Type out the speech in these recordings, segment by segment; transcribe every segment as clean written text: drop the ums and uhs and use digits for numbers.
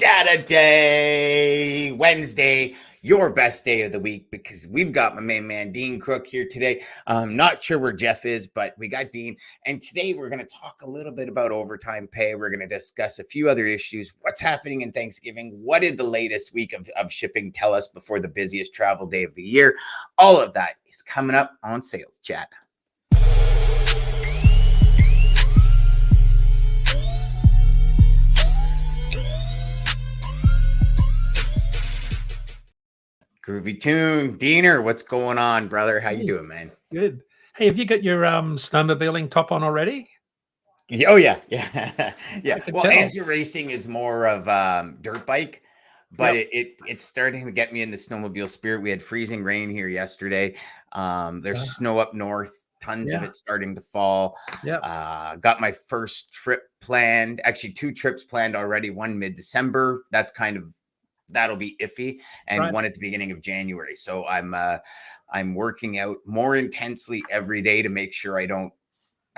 Saturday, Wednesday, your best day of the week, because we've got my main man, Dean Crook, here today. Not sure where Jeff is, but we got Dean. And today we're going to talk a little bit about overtime pay. We're going to discuss a few other issues. What's happening in Thanksgiving? What did the latest week of shipping tell us before the busiest travel day of the year? All of that is coming up on Sales Chat. Groovy tune. Diener, what's going on, brother? How you doing, man? Good. Hey, have you got your snowmobiling top on already? Oh, yeah. Yeah. Well, Answer Racing is more of dirt bike, but it's starting to get me in the snowmobile spirit. We had freezing rain here yesterday. There's snow up north, tons of it starting to fall. Got my first trip planned, actually 2 trips planned already, one mid-December. That'll be iffy, and one at the beginning of January. So I'm working out more intensely every day to make sure I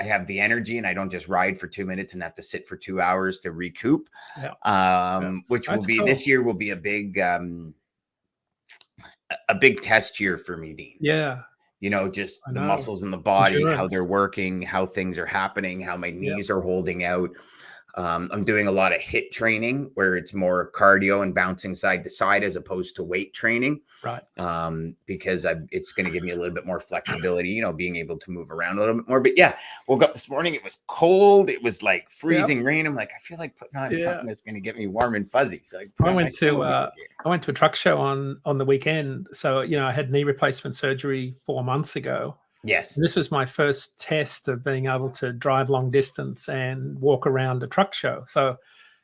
have the energy and I don't just ride for 2 minutes and have to sit for 2 hours to recoup. Which will be, this year will be a big test year for me, Dean. You know, just the muscles in the body, how they're working, how things are happening, how my knees are holding out. I'm doing a lot of HIIT training where it's more cardio and bouncing side to side as opposed to weight training. Because it's going to give me a little bit more flexibility, you know, being able to move around a little bit more. But yeah, woke up this morning. It was cold. It was like freezing rain. I'm like, I feel like putting on something that's going to get me warm and fuzzy. So I went to a truck show on the weekend. So, you know, I had knee replacement surgery 4 months ago. Yes. This was my first test of being able to drive long distance and walk around a truck show. So it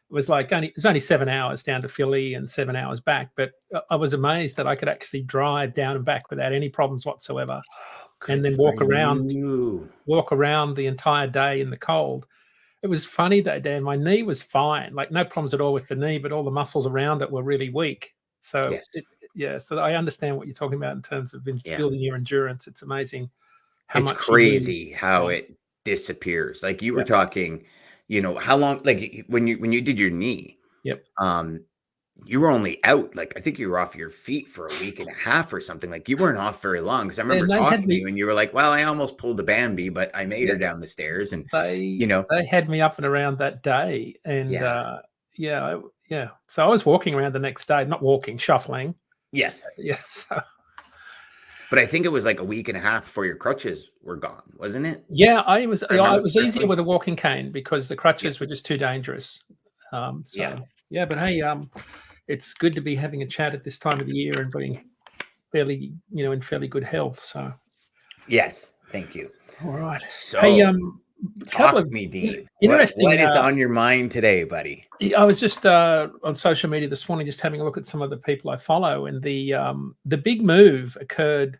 was like it was only 7 hours down to Philly and 7 hours back. But I was amazed that I could actually drive down and back without any problems whatsoever. And then walk around the entire day in the cold. It was funny though, Dan. My knee was fine, like no problems at all with the knee, but all the muscles around it were really weak. So so I understand what you're talking about in terms of building your endurance. It's amazing. It's crazy how it disappears. Like you were talking, you know, how long, like when you did your knee, you were only out, like, I think you were off your feet for a week and a half or something. Like you weren't off very long. Cause I remember talking to you and you were like, well, I almost pulled a Bambi, but I made her down the stairs. And they had me up and around that day. And so I was walking around the next day, not walking, shuffling. So. But I think it was like a week and a half before your crutches were gone, wasn't it? Yeah, it was easier with a walking cane because the crutches were just too dangerous. But hey, it's good to be having a chat at this time of the year and being fairly, in fairly good health. So yes, thank you. All right. So hey, talk to me, Dean. What is on your mind today, buddy? I was just on social media this morning, just having a look at some of the people I follow, and the big move occurred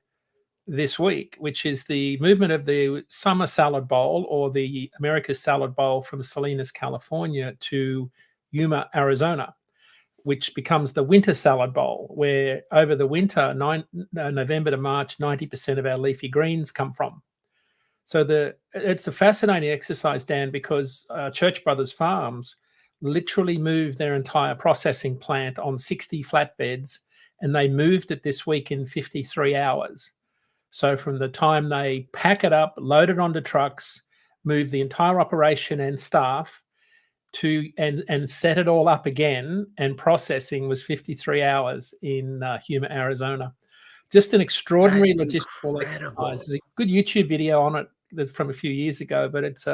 this week, which is the movement of the Summer Salad Bowl, or the America's Salad Bowl, from Salinas, California to Yuma, Arizona, which becomes the Winter Salad Bowl, where over the winter, November to March, 90% of our leafy greens come from. So it's a fascinating exercise, Dan, because Church Brothers Farms literally moved their entire processing plant on 60 flatbeds, and they moved it this week in 53 hours. So from the time they pack it up, load it onto trucks, move the entire operation and staff and set it all up again, and processing was 53 hours in Yuma, Arizona. Just an extraordinary logistical exercise. There's a good YouTube video on it from a few years ago, but it's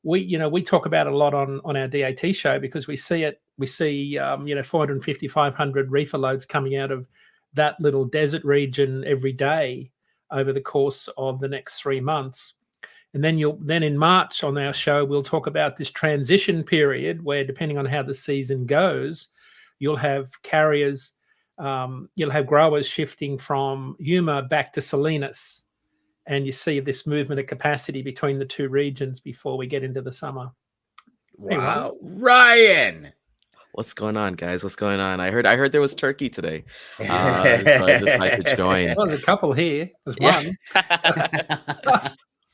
we talk about it a lot on our DAT show because we see 450, 500 reefer loads coming out of that little desert region every day over the course of the next 3 months. And then in March on our show, we'll talk about this transition period where, depending on how the season goes, you'll have carriers, you'll have growers shifting from Yuma back to Salinas. And you see this movement of capacity between the two regions before we get into the summer. Wow. Hey, Ryan. What's going on, guys? What's going on? I heard there was turkey today. So I decided to join. Well, there's a couple here. There's one.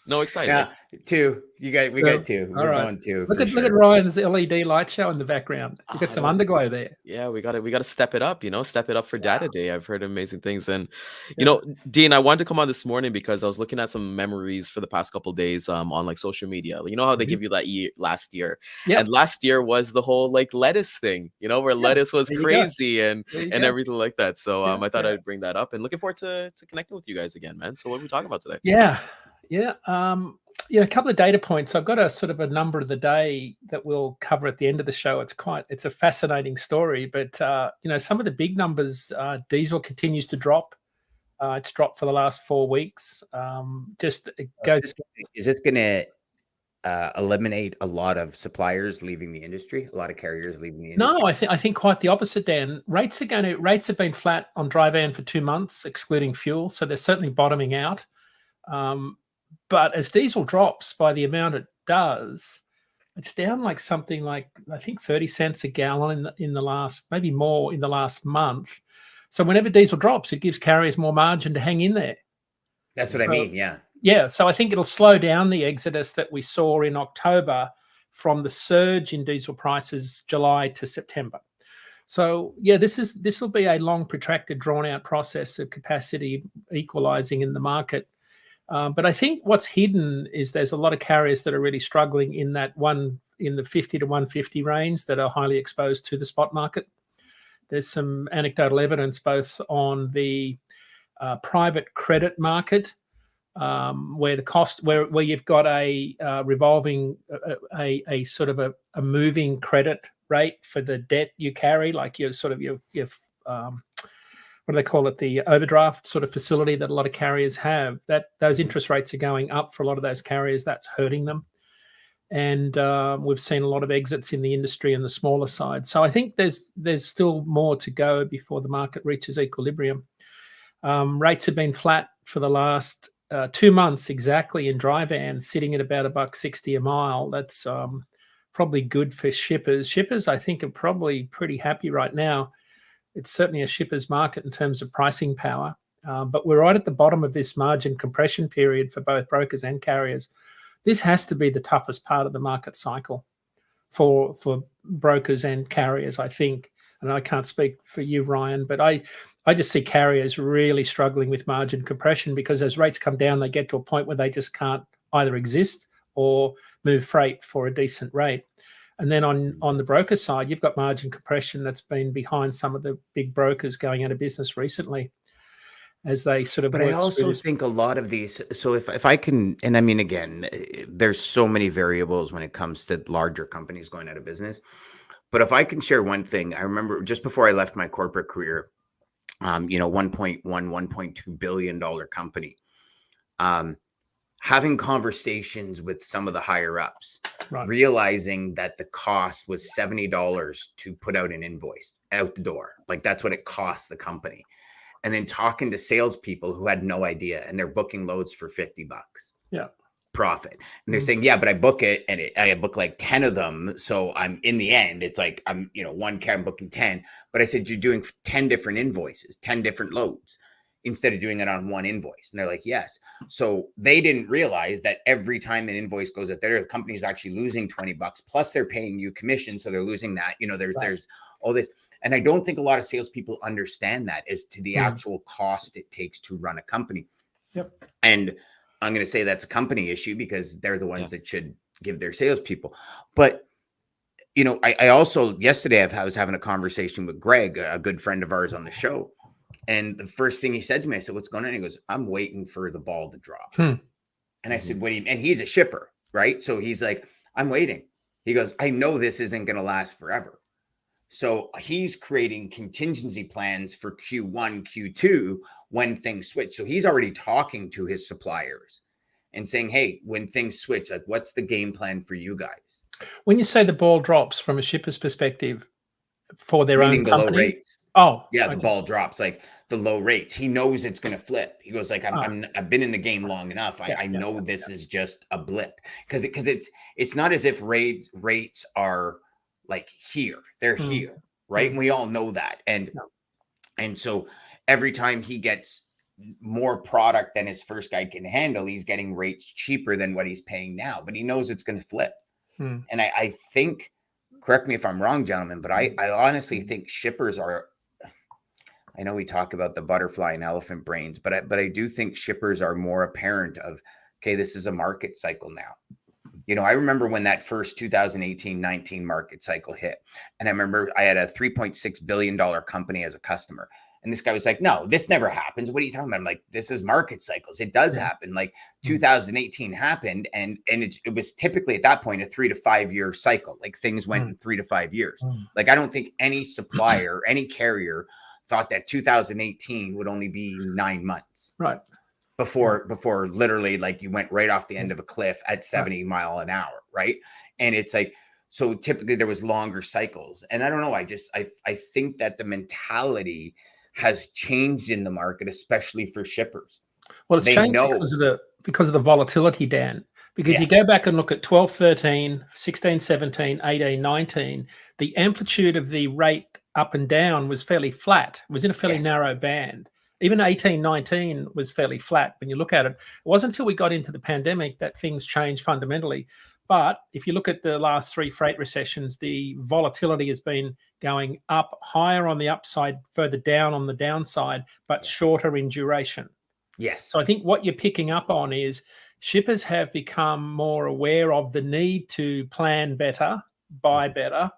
No, excited. Yeah, two. We got two. All We're right. going two. Look For at sure. Ryan's LED light show in the background. You got I some don't underglow there. Yeah, we gotta step it up, step it up for Data Wow. Day. I've heard amazing things. And Yeah. Dean, I wanted to come on this morning because I was looking at some memories for the past couple of days on like social media. You know how they give you that last year. Yep. And last year was the whole like lettuce thing, where lettuce was There you go. crazy and There you and go. everything like that. So I thought Yeah. I'd bring that up and looking forward to connecting with you guys again, man. So what are we talking about today? Yeah. A couple of data points. I've got a sort of a number of the day that we'll cover at the end of the show. It's a fascinating story, but some of the big numbers. Diesel continues to drop. It's dropped for the last 4 weeks. It goes. Is this going to eliminate a lot of suppliers leaving the industry? A lot of carriers leaving the industry? No, I think quite the opposite, Dan. Rates have been flat on dry van for 2 months, excluding fuel, so they're certainly bottoming out. But as diesel drops by the amount it does, it's down like something like, I think, 30 cents a gallon in the last, maybe more in the last month. So whenever diesel drops, it gives carriers more margin to hang in there. That's what I mean. Yeah. Yeah. So I think it'll slow down the exodus that we saw in October from the surge in diesel prices July to September. So yeah, this will be a long, protracted, drawn out process of capacity equalizing in the market. But I think what's hidden is there's a lot of carriers that are really struggling in the 50 to 150 range that are highly exposed to the spot market. There's some anecdotal evidence both on the private credit market, where the cost, where you've got a revolving, a sort of a moving credit rate for the debt you carry, like your what do they call it? The overdraft sort of facility that a lot of carriers have. That those interest rates are going up for a lot of those carriers. That's hurting them, and we've seen a lot of exits in the industry on the smaller side. So I think there's still more to go before the market reaches equilibrium. Rates have been flat for the last 2 months exactly in dry van, sitting at about $1.60 a mile. That's probably good for shippers. Shippers, I think, are probably pretty happy right now. It's certainly a shipper's market in terms of pricing power, but we're right at the bottom of this margin compression period for both brokers and carriers. This has to be the toughest part of the market cycle for brokers and carriers, I think. And I can't speak for you, Ryan, but I just see carriers really struggling with margin compression because as rates come down, they get to a point where they just can't either exist or move freight for a decent rate. And then on the broker side, you've got margin compression that's been behind some of the big brokers going out of business recently as they sort of. But I also think a lot of these. So if I can, and I mean, again, there's so many variables when it comes to larger companies going out of business. But if I can share one thing, I remember just before I left my corporate career, $1.2 billion company. Having conversations with some of the higher ups, right, realizing that the cost was $70 to put out an invoice out the door. Like that's what it costs the company. And then talking to salespeople who had no idea and they're booking loads for $50. Yeah. Profit. And they're saying, yeah, but I book it and I book like 10 of them. So I'm in the end, it's like, I'm booking 10, but I said, you're doing 10 different invoices, 10 different loads instead of doing it on one invoice. And they're like, yes. So they didn't realize that every time an invoice goes out there, the company's actually losing $20 plus they're paying you commission. So they're losing that, there's all this. And I don't think a lot of salespeople understand that as to the actual cost it takes to run a company. Yep. And I'm going to say that's a company issue because they're the ones that should give their salespeople. But, I also, yesterday I was having a conversation with Greg, a good friend of ours on the show. And the first thing he said to me, I said, what's going on? He goes, I'm waiting for the ball to drop. And I said, what do you mean? And he's a shipper, right? So he's like, I'm waiting. He goes, I know this isn't going to last forever. So he's creating contingency plans for Q1, Q2 when things switch. So he's already talking to his suppliers and saying, hey, when things switch, like what's the game plan for you guys? When you say the ball drops from a shipper's perspective for their own company, low rates. Oh, yeah, okay. The ball drops, like the low rates. He knows it's going to flip. He goes like, I've been in the game long enough. I know this is just a blip because it's not as if rates are like here. They're here, right? And we all know that. And so every time he gets more product than his first guy can handle. He's getting rates cheaper than what he's paying now, but he knows it's going to flip. And I think, correct me if I'm wrong, gentlemen, but I honestly think shippers are, I know we talk about the butterfly and elephant brains, but I do think shippers are more apparent of, okay, this is a market cycle now. You know, I remember when that first 2018-19 market cycle hit, and I remember I had a $3.6 billion company as a customer. And this guy was like, no, this never happens. What are you talking about? I'm like, this is market cycles. It does happen. Like 2018 happened. And it was typically at that point, a 3 to 5 year cycle. Like things went in 3 to 5 years. Like, I don't think any supplier, any carrier thought that 2018 would only be 9 months. Right. Before literally, like, you went right off the end of a cliff at 70 mile an hour. Right. And it's like, so typically there was longer cycles. And I don't know. I think that the mentality has changed in the market, especially for shippers. Well, it's changed because of the volatility, Dan. Because you go back and look at 12, 13, 16, 17, 18, 19, the amplitude of the rate up and down was fairly flat. It was in a fairly narrow band. Even 18, 19 was fairly flat when you look at it. It wasn't until we got into the pandemic that things changed fundamentally. But if you look at the last 3 freight recessions, the volatility has been going up, higher on the upside, further down on the downside, but shorter in duration. Yes. So I think what you're picking up on is shippers have become more aware of the need to plan better, buy better,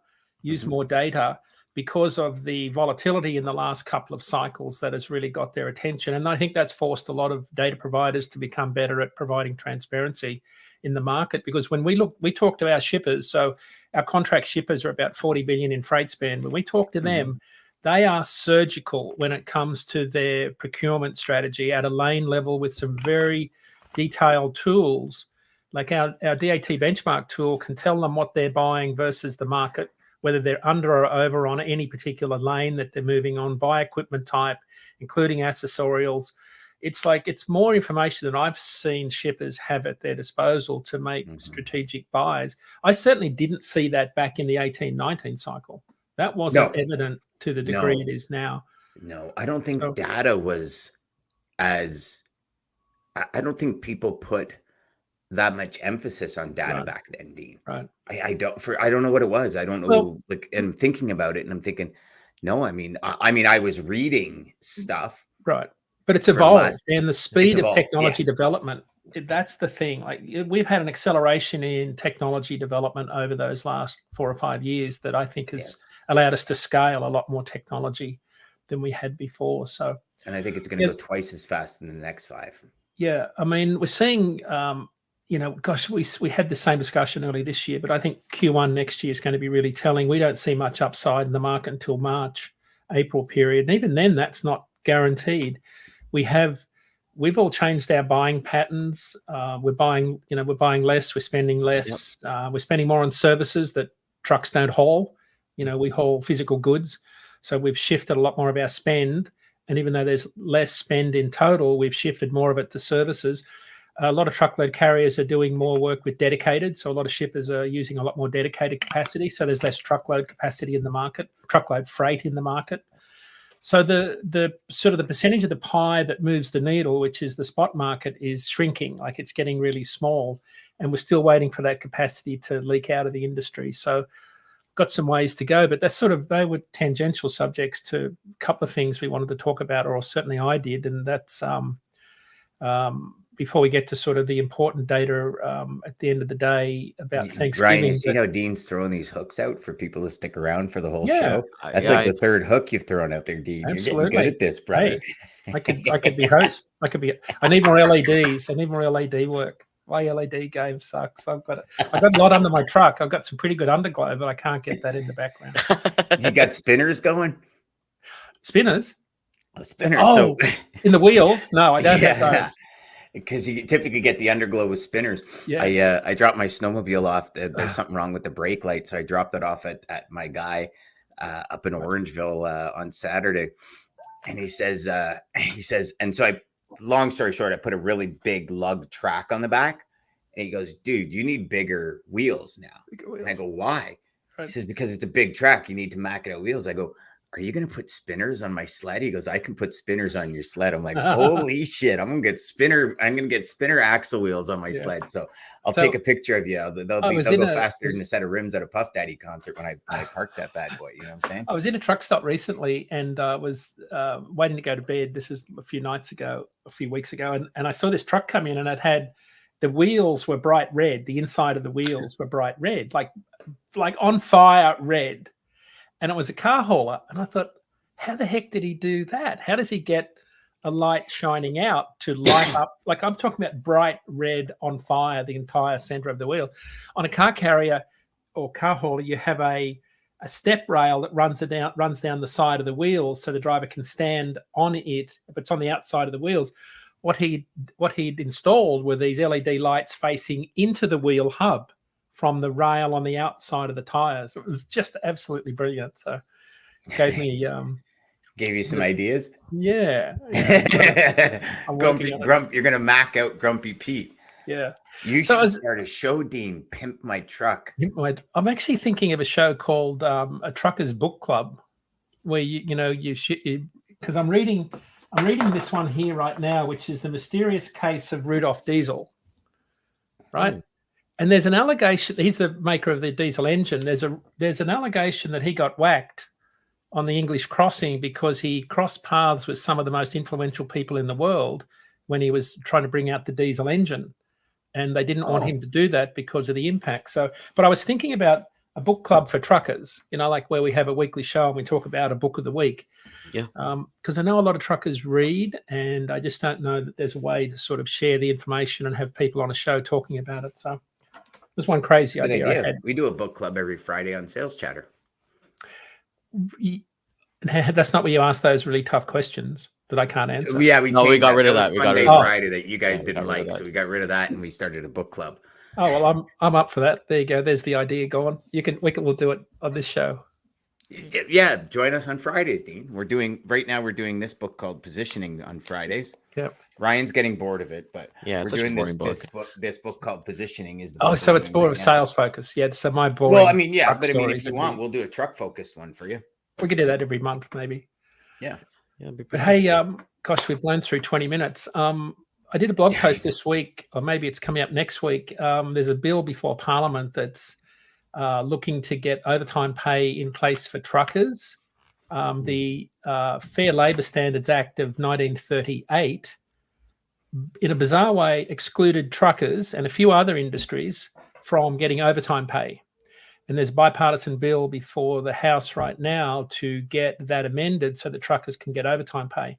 use more data, because of the volatility in the last couple of cycles that has really got their attention. And I think that's forced a lot of data providers to become better at providing transparency in the market. Because when we talk to our shippers, so our contract shippers are about 40 billion in freight spend. When we talk to them, they are surgical when it comes to their procurement strategy at a lane level with some very detailed tools. Like our DAT benchmark tool can tell them what they're buying versus the market, whether they're under or over on any particular lane that they're moving on, by equipment type, including accessorials. It's like, it's more information than I've seen shippers have at their disposal to make strategic buys. I certainly didn't see that back in the 18-19 cycle. That wasn't evident to the degree it is now. No, I don't think data was as, I don't think people put that much emphasis on data back then, Dean. Right. I don't know what it was. I don't know. Well, like, and thinking about it, and I'm thinking, no, I mean, I was reading stuff. Right. But it's evolved, and the speed of technology development, that's the thing. Like, we've had an acceleration in technology development over those last 4 or 5 years that I think has allowed us to scale a lot more technology than we had before. So, and I think it's going to go twice as fast in the next 5. Yeah. I mean, we're seeing, gosh, we had the same discussion early this year, but I think Q1 next year is going to be really telling. We don't see much upside in the market until March, April period. And even then, that's not guaranteed. We've all changed our buying patterns. We're buying less, we're spending less, we're spending more on services that trucks don't haul. We haul physical goods. So we've shifted a lot more of our spend. And even though there's less spend in total, we've shifted more of it to services. A lot of truckload carriers are doing more work with dedicated. So a lot of shippers are using a lot more dedicated capacity. So there's less truckload capacity in the market, truckload freight in the market. So the sort of the percentage of the pie that moves the needle, which is the spot market, is shrinking. Like, it's getting really small, and we're still waiting for that capacity to leak out of the industry. So got some ways to go, but they were tangential subjects to a couple of things we wanted to talk about, or certainly I did. And that's before we get to sort of the important data at the end of the day about Thanksgiving. Brian, you see how Dean's throwing these hooks out for people to stick around for the whole show? That's the third hook you've thrown out there, Dean. Absolutely. You're getting good at this, brother. Hey, I could be host. I need more LEDs. I need more LED work. My LED game sucks. I've got a lot under my truck. I've got some pretty good underglow, but I can't get that in the background. You got spinners going? Spinners? Spinners. Oh, so in the wheels? No, I don't have those. Because you typically get the underglow with spinners. Yeah. I dropped my snowmobile off. There's something wrong with the brake light, so I dropped it off at my guy up in Orangeville on Saturday. And he says, and so long story short, I put a really big lug track on the back. And he goes, dude, you need bigger wheels now. And I go, why? Right. He says, because it's a big track. You need to mack it out wheels. I go, are you going to put spinners on my sled? He goes, I can put spinners on your sled. I'm like, holy shit, I'm going to get spinner axle wheels on my sled. So I'll take a picture of you. They'll go faster than a set of rims at a Puff Daddy concert when I park that bad boy. You know what I'm saying? I was in a truck stop recently and was waiting to go to bed. This is a few weeks ago. And I saw this truck come in and it had, the wheels were bright red. The inside of the wheels were bright red, like on fire red. And it was a car hauler. And I thought, how the heck did he do that? How does he get a light shining out to light up? Like I'm talking about bright red on fire, the entire center of the wheel. On a car carrier or car hauler, you have a step rail that runs down the side of the wheels so the driver can stand on it, but it's on the outside of the wheels. What he'd installed were these LED lights facing into the wheel hub from the rail on the outside of the tires. It was just absolutely brilliant. So it gave me gave you some ideas. Yeah. You're gonna Mac out Grumpy Pete. Yeah. You should start a show, Dean. Pimp My Truck. I'm actually thinking of a show called A Trucker's Book Club, where because I'm reading this one here right now, which is The Mysterious Case of Rudolph Diesel. Right. Mm. And there's an allegation, he's the maker of the diesel engine. There's an allegation that he got whacked on the English crossing because he crossed paths with some of the most influential people in the world when he was trying to bring out the diesel engine. And they didn't want him to do that because of the impact. So, but I was thinking about a book club for truckers, like where we have a weekly show and we talk about a book of the week. Yeah. Because I know a lot of truckers read, and I just don't know that there's a way to sort of share the information and have people on a show talking about it. So there's one crazy idea I had. We do a book club every Friday on Sales Chatter. That's not where you ask those really tough questions that I can't answer. Yeah, we got rid of that. We got rid of Friday that you guys didn't like, so we got rid of that and we started a book club. Oh well, I'm up for that. There you go. There's the idea gone. We'll do it on this show. Yeah, join us on Fridays, Dean. We're doing this book called Positioning on Fridays. Yep. Ryan's getting bored of it, but yeah, we're doing this book called Positioning. So it's more of sales focus. Yeah, so my boring. Well, I mean, yeah, but I mean, if you want, we'll do a truck focused one for you. We could do that every month, maybe. Yeah. But hey, gosh, we've blown through 20 minutes. I did a blog post this week, or maybe it's coming up next week. There's a bill before Parliament that's looking to get overtime pay in place for truckers. The Fair Labor Standards Act of 1938, in a bizarre way, excluded truckers and a few other industries from getting overtime pay. And there's a bipartisan bill before the House right now to get that amended so that truckers can get overtime pay.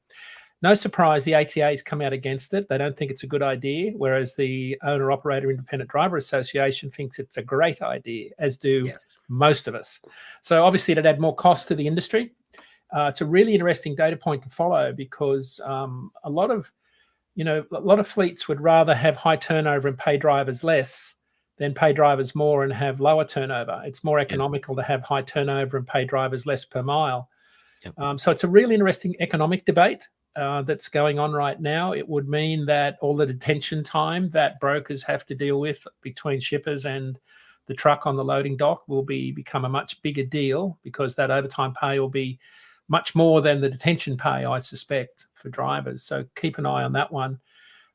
No surprise, the ATA has come out against it. They don't think it's a good idea, whereas the Owner-Operator Independent Driver Association thinks it's a great idea, as do most of us. So obviously it'd add more cost to the industry. It's a really interesting data point to follow because a lot of fleets would rather have high turnover and pay drivers less than pay drivers more and have lower turnover. It's more economical to have high turnover and pay drivers less per mile. Yep. So it's a really interesting economic debate that's going on right now. It would mean that all the detention time that brokers have to deal with between shippers and the truck on the loading dock will become a much bigger deal because that overtime pay will be much more than the detention pay, I suspect, for drivers. So keep an eye on that one.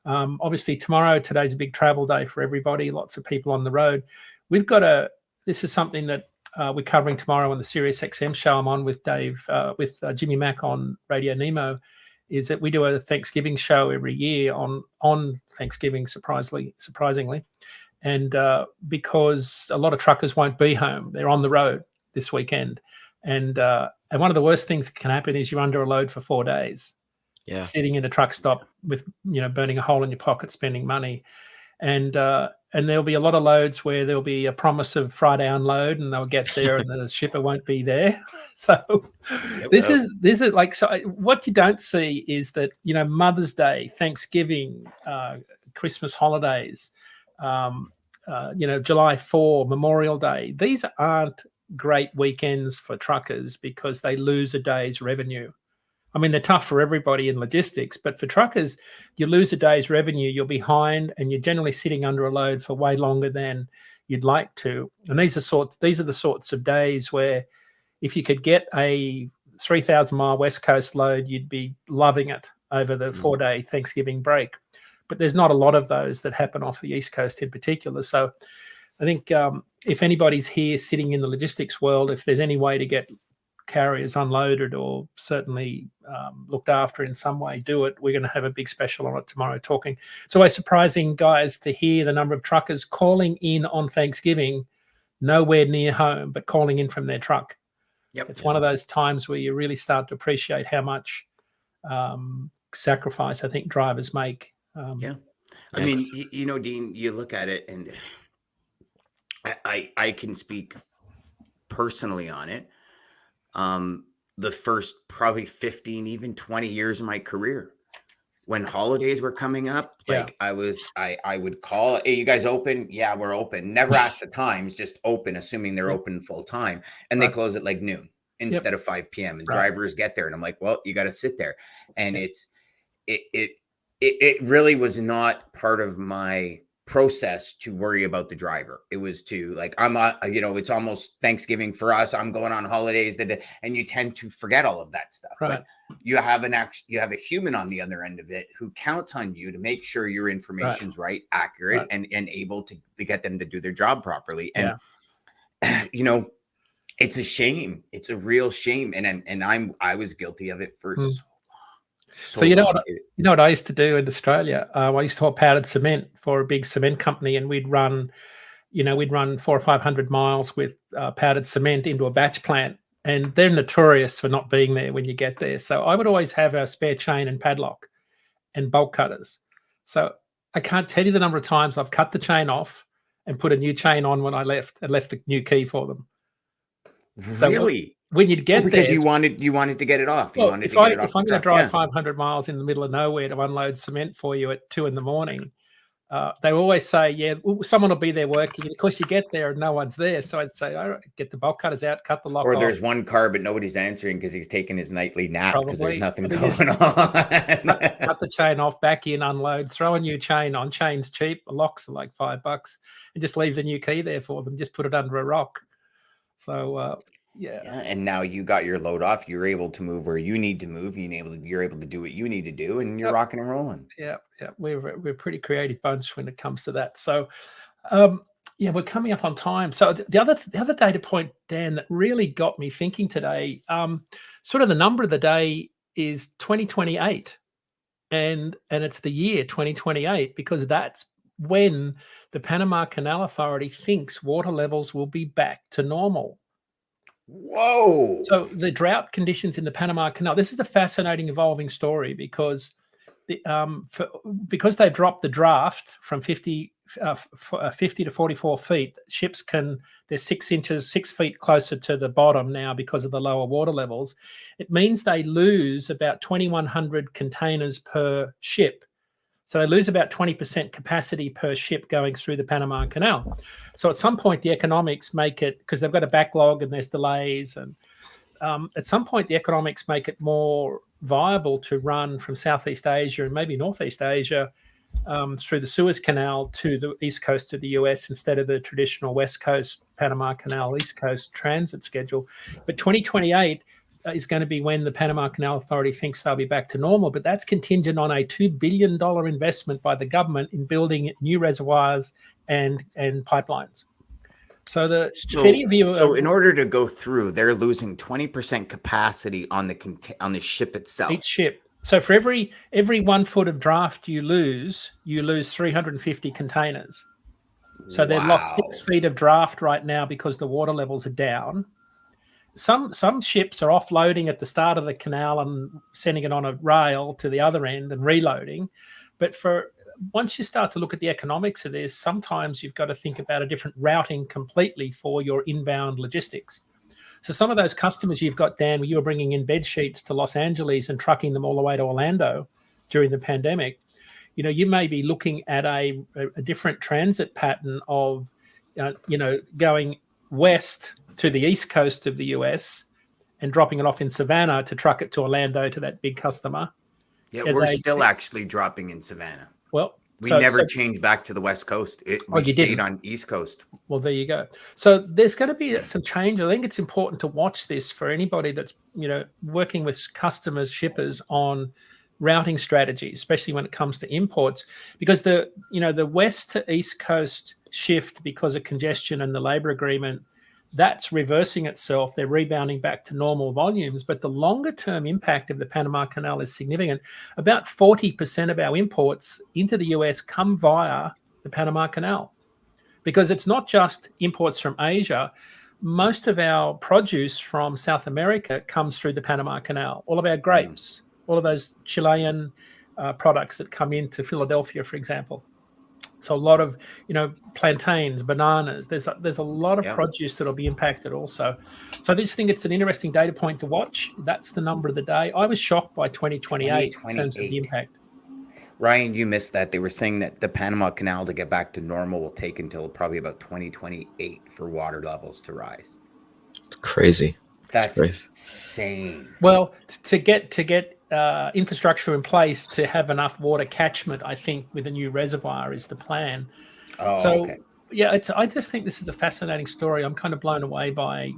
Obviously, today's a big travel day for everybody. Lots of people on the road. This is something that we're covering tomorrow on the Sirius XM show I'm on with Jimmy Mack on Radio Nemo, is that we do a Thanksgiving show every year on Thanksgiving, surprisingly. And because a lot of truckers won't be home, they're on the road this weekend. And one of the worst things that can happen is you're under a load for 4 days. Yeah. Sitting in a truck stop with, burning a hole in your pocket, spending money. And there'll be a lot of loads where there'll be a promise of Friday unload and they'll get there and the shipper won't be there. So this is like, so what you don't see is that, Mother's Day, Thanksgiving, Christmas holidays, July 4, Memorial Day, these aren't great weekends for truckers because they lose a day's revenue. I mean, they're tough for everybody in logistics, but for truckers, you lose a day's revenue, you're behind, and you're generally sitting under a load for way longer than you'd like to. And these are the sorts of days where if you could get a 3,000 mile West Coast load, you'd be loving it over the 4-day Thanksgiving break. But there's not a lot of those that happen off the East Coast in particular. So I think if anybody's here sitting in the logistics world, if there's any way to get carriers unloaded or certainly looked after in some way, do it. We're going to have a big special on it tomorrow talking. It's always surprising, guys, to hear the number of truckers calling in on Thanksgiving, nowhere near home, but calling in from their truck. Yep. It's one of those times where you really start to appreciate how much sacrifice I think drivers make. I mean, you know, Dean, you look at it, and I can speak personally on it. The first probably 15, even 20 years of my career, when holidays were coming up, like I would call, hey, you guys open? Yeah, we're open. Never ask the times, just open, assuming they're open full time. And they close at like noon instead of 5 p.m. And drivers get there. And I'm like, well, you got to sit there. And it really was not part of my process to worry about the driver. It was to like, it's almost Thanksgiving for us. I'm going on holidays and you tend to forget all of that stuff. Right. But you have a human on the other end of it who counts on you to make sure your information's right, accurate, and able to get them to do their job properly. And you know, it's a shame. It's a real shame. And I was guilty of it for So you know what I used to do in Australia? I used to haul powdered cement for a big cement company, and we'd run 400 or 500 miles with powdered cement into a batch plant, and they're notorious for not being there when you get there. So I would always have a spare chain and padlock and bolt cutters. So I can't tell you the number of times I've cut the chain off and put a new chain on when I left, and left a new key for them. Really? So when you'd get because there, you wanted to get it off. Well, if I'm going to drive 500 miles in the middle of nowhere to unload cement for you at 2 a.m, they always say, yeah, someone will be there working. And of course, you get there and no one's there. So I'd say, all right, get the bolt cutters out, cut the lock off. Or there's one car, but nobody's answering because he's taking his nightly nap because there's nothing going on. Cut the chain off, back in, unload, throw a new chain on. Chain's cheap. Locks are like $5 and just leave the new key there for them. Just put it under a rock. So, and now you got your load off. You're able to move where you need to move. You're able to do what you need to do, and you're rocking and rolling. Yeah. We're a pretty creative bunch when it comes to that. So, we're coming up on time. So the other data point, Dan, that really got me thinking today, sort of the number of the day is 2028, and it's the year 2028 because that's when the Panama Canal Authority thinks water levels will be back to normal. Whoa. So the drought conditions in the Panama Canal, this is a fascinating evolving story because because they've dropped the draft from 50 to 44 feet, ships they're 6 feet closer to the bottom now because of the lower water levels. It means they lose about 2,100 containers per ship. So they lose about 20% capacity per ship going through the Panama Canal. So at some point, the economics make it, because they've got a backlog and there's delays, and at some point, the economics make it more viable to run from Southeast Asia and maybe Northeast Asia through the Suez Canal to the east coast of the US instead of the traditional West Coast Panama Canal East Coast transit schedule. But 2028 is going to be when the Panama Canal Authority thinks they'll be back to normal, but that's contingent on a $2 billion investment by the government in building new reservoirs and pipelines. So in order to go through, they're losing 20% capacity on the ship itself. Each ship. So for every 1 foot of draft you lose 350 containers. So they've lost 6 feet of draft right now because the water levels are down. Some ships are offloading at the start of the canal and sending it on a rail to the other end and reloading. But once you start to look at the economics of this, sometimes you've got to think about a different routing completely for your inbound logistics. So some of those customers you've got, Dan, where you were bringing in bed sheets to Los Angeles and trucking them all the way to Orlando during the pandemic, you may be looking at a different transit pattern of, going west to the east coast of the US and dropping it off in Savannah to truck it to Orlando to that big customer. Yeah, we're still actually dropping in Savannah. Well, We never changed back to the West Coast. We stayed on East Coast. Well, there you go. So there's going to be some change. I think it's important to watch this for anybody that's, working with customers, shippers on routing strategies, especially when it comes to imports, because the West to East Coast shift because of congestion and the labor agreement, that's reversing itself. They're rebounding back to normal volumes, but the longer term impact of the Panama Canal is significant. About 40% of our imports into the US come via the Panama Canal, because it's not just imports from Asia. Most of our produce from South America comes through the Panama Canal. All of our grapes, all of those Chilean products that come into Philadelphia, for example. So a lot of, plantains, bananas. There's a lot of produce that'll be impacted also. So I just think it's an interesting data point to watch. That's the number of the day. I was shocked by 2028 in terms of the impact. Ryan, you missed that. They were saying that the Panama Canal to get back to normal will take until probably about 2028 for water levels to rise. It's crazy. That's insane. Well, to get infrastructure in place to have enough water catchment, I think with a new reservoir is the plan. I just think this is a fascinating story. I'm kind of blown away by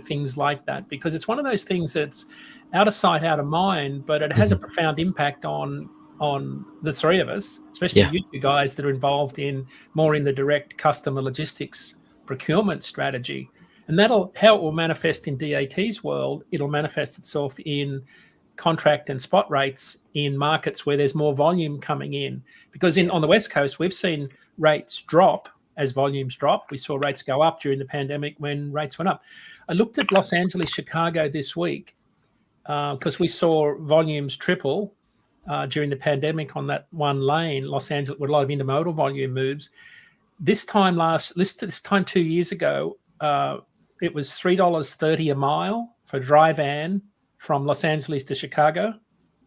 things like that, because it's one of those things that's out of sight, out of mind, but it has a profound impact on the three of us, especially you two guys that are involved more in the direct customer logistics procurement strategy. And how it will manifest in DAT's world, it'll manifest itself in contract and spot rates in markets where there's more volume coming in. Because on the West Coast, we've seen rates drop as volumes drop. We saw rates go up during the pandemic when rates went up. I looked at Los Angeles, Chicago this week because we saw volumes triple during the pandemic on that one lane, Los Angeles, with a lot of intermodal volume moves. This time 2 years ago, it was $3.30 a mile for a dry van from Los Angeles to Chicago.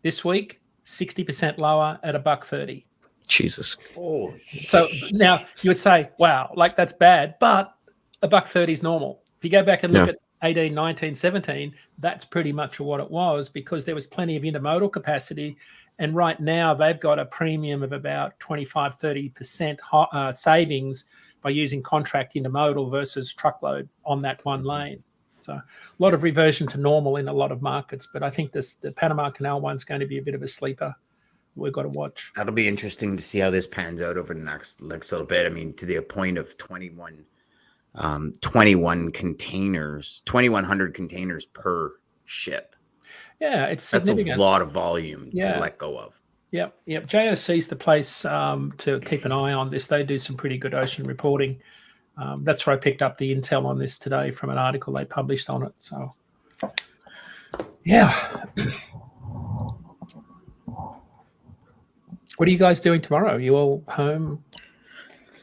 This week, 60% lower at $1.30. Jesus. Oh. So now you would say, wow, like that's bad, but $1.30 is normal. If you go back and look at 18, 19, 17, that's pretty much what it was, because there was plenty of intermodal capacity. And right now they've got a premium of about 25, 30% savings by using contract intermodal versus truckload on that one lane. So a lot of reversion to normal in a lot of markets, but I think the Panama Canal one's going to be a bit of a sleeper. We've got to watch. That'll be interesting to see how this pans out over the next little bit. I mean, to the point of 21 containers, 2,100 containers per ship. Yeah, it's significant. That's a lot of volume to let go of. Yep. JOC's the place to keep an eye on this. They do some pretty good ocean reporting. That's where I picked up the intel on this today from an article they published on it. So, yeah. What are you guys doing tomorrow? Are you all home?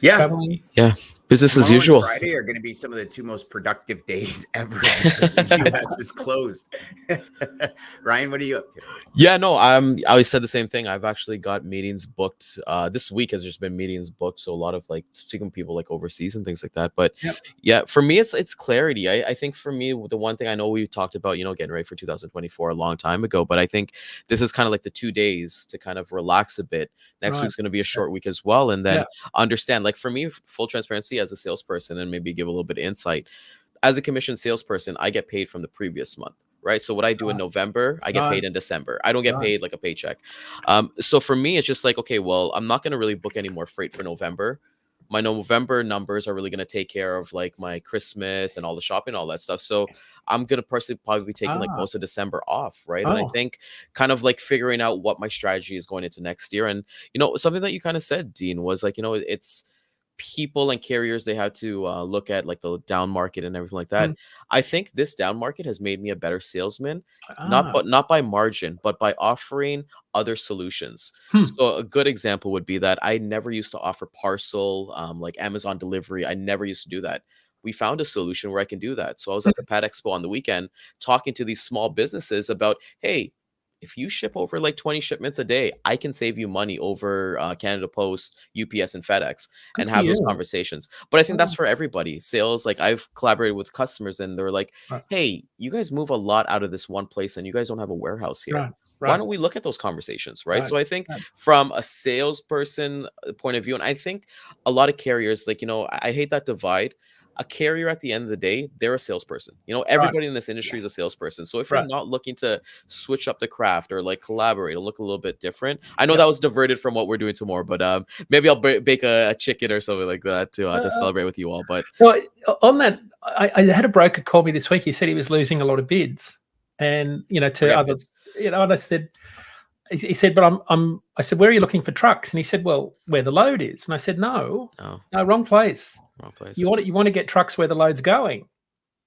Yeah. Traveling? Yeah. Business as usual. And Friday are going to be some of the two most productive days ever because the US is closed. Ryan, what are you up to? Yeah, no, I always said the same thing. I've actually got meetings booked. This week has just been meetings booked. So a lot of speaking with people overseas and things like that. But yeah, for me, it's clarity. I think for me, the one thing I know we talked about, getting ready for 2024 a long time ago, but I think this is kind of the 2 days to kind of relax a bit. Next week's going to be a short week as well. And then understand, for me, full transparency as a salesperson, and maybe give a little bit of insight. As a commissioned salesperson, I get paid from the previous month, right? So what I do in November, I get paid in December. I don't get paid like a paycheck. So for me, it's just okay, well, I'm not going to really book any more freight for November. My November numbers are really going to take care of my Christmas and all the shopping, all that stuff. So I'm going to personally probably be taking most of December off, right? And I think kind of figuring out what my strategy is going into next year. And, something that you kind of said, Dean, was it's people and carriers, they have to look at the down market and everything like that. I think this down market has made me a better salesman, not by margin, but by offering other solutions. So a good example would be that I never used to offer parcel, Amazon delivery. I never used to do that. We found a solution where I can do that. So I was at the Pad Expo on the weekend talking to these small businesses about, hey, if you ship over 20 shipments a day, I can save you money over Canada Post, UPS, and FedEx, and have those conversations. But I think that's for everybody. Sales, I've collaborated with customers, and they're hey, you guys move a lot out of this one place, and you guys don't have a warehouse here. why don't we look at those conversations, right? Right. So I think Right. from a salesperson point of view, and I think a lot of carriers, like, I hate that divide. A carrier at the end of the day, they're a salesperson. Everybody in this industry is a salesperson. So if you're Right. not looking to switch up the craft or like collaborate or look a little bit different, I know Yep. that was diverted from what we're doing tomorrow, but maybe I'll bake a chicken or something like that to celebrate with you all. But so on that, I had a broker call me this week. He said he was losing a lot of bids, and to forget other, bids. and I said, he said, but I said, where are you looking for trucks? And he said, well, where the load is. And I said, no, wrong place. Wrong place. You want to get trucks where the load's going.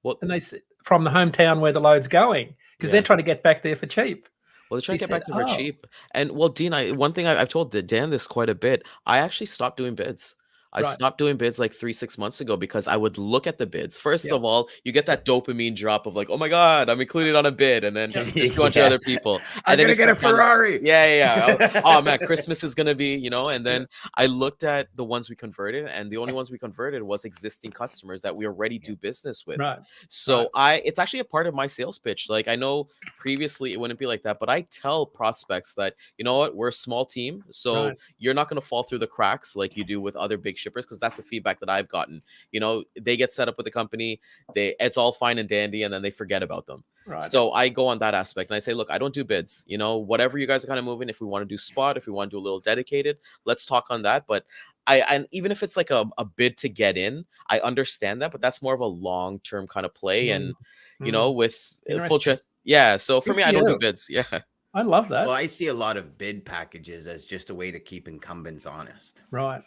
Well, and they said from the hometown where the load's going, because they're trying to get back there for cheap. Well, they're trying to get back there for cheap. And well, Dean, one thing I've told Dan this quite a bit. I actually stopped doing bids. I stopped doing bids like 3-6 months ago because I would look at the bids. First of all, you get that dopamine drop of like, oh my God, I'm included on a bid. And then there's a bunch of other people. I'm going to get a Ferrari. Yeah. Oh man, Christmas is going to be, and then I looked at the ones we converted, and the only ones we converted was existing customers that we already do business with. Right. So it's actually a part of my sales pitch. Like, I know previously it wouldn't be like that, but I tell prospects that, you know what, we're a small team. So you're not going to fall through the cracks like you do with other big shippers, because that's the feedback that I've gotten. They get set up with the company, it's all fine and dandy, and then they forget about them. Right. So I go on that aspect and I say, look, I don't do bids. Whatever you guys are kind of moving, if we want to do spot, if we want to do a little dedicated, let's talk on that. But and even if it's like a bid to get in, I understand that, but that's more of a long-term kind of play. And with full truth, so for me, I don't do bids. I love that. Well, I see a lot of bid packages as just a way to keep incumbents honest. Right.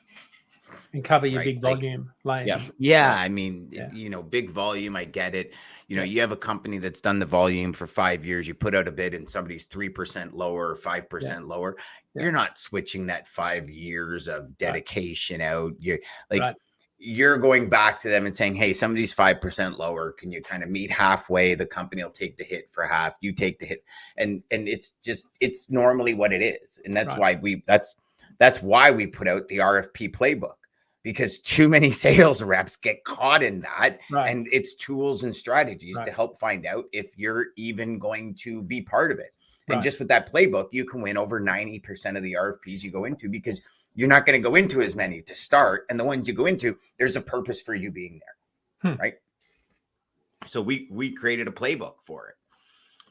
And cover your big volume lanes. Yeah. I mean, big volume, I get it. You have a company that's done the volume for 5 years. You put out a bid and somebody's 3% lower or 5% lower. You're not switching that 5 years of dedication out. You're like, you're going back to them and saying, hey, somebody's 5% lower. Can you kind of meet halfway? The company will take the hit for half. You take the hit. And it's normally what it is. And that's why that's why we put out the RFP playbook, because too many sales reps get caught in that. And it's tools and strategies to help find out if you're even going to be part of it. And just with that playbook, you can win over 90% of the RFPs you go into, because you're not going to go into as many to start. And the ones you go into, there's a purpose for you being there. Right. So we created a playbook for it.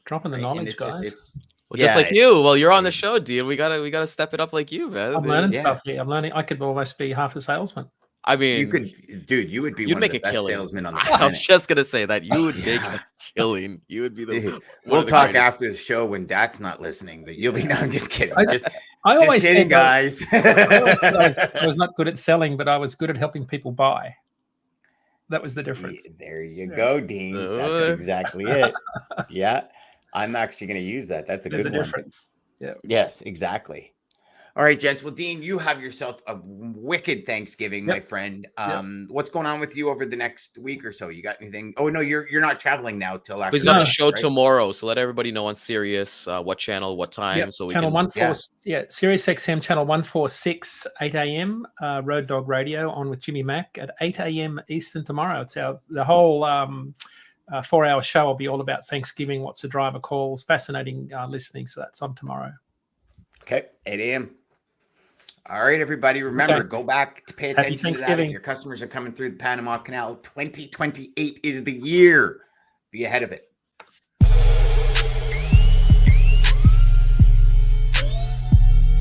Dropping the knowledge, guys. Just like you. Well, you're on the show, Dean. We gotta step it up like you, man. I'm learning stuff here. I'm learning. I could almost be half a salesman. I mean, you could, dude. You would be one of the best salesmen on the planet. I was just gonna say that you would make a killing. You would be the. We'll talk after the show when Dak's not listening, but you'll be. No, I'm just kidding. I always kidding, guys. I always said I was not good at selling, but I was good at helping people buy. That was the difference. There you go, Dean. That's exactly it. Yeah. I'm actually going to use that. That's a good one. Difference. Yeah. Yes, exactly. All right, gents. Well, Dean, you have yourself a wicked Thanksgiving, my friend. What's going on with you over the next week or so? You got anything? Oh no, you're not traveling now till after. He's got the show tomorrow, so let everybody know on Sirius what channel, what time, so we channel can. 146, Sirius XM channel 146, 8 a.m. Road Dog Radio on with Jimmy Mack at 8 a.m. Eastern tomorrow. It's the whole 4-hour show will be all about Thanksgiving. What's the driver calls? Fascinating listening. So that's on tomorrow. Okay, 8 a.m. All right, everybody. Remember, go back to pay attention to that. If your customers are coming through the Panama Canal, 2028 is the year. Be ahead of it.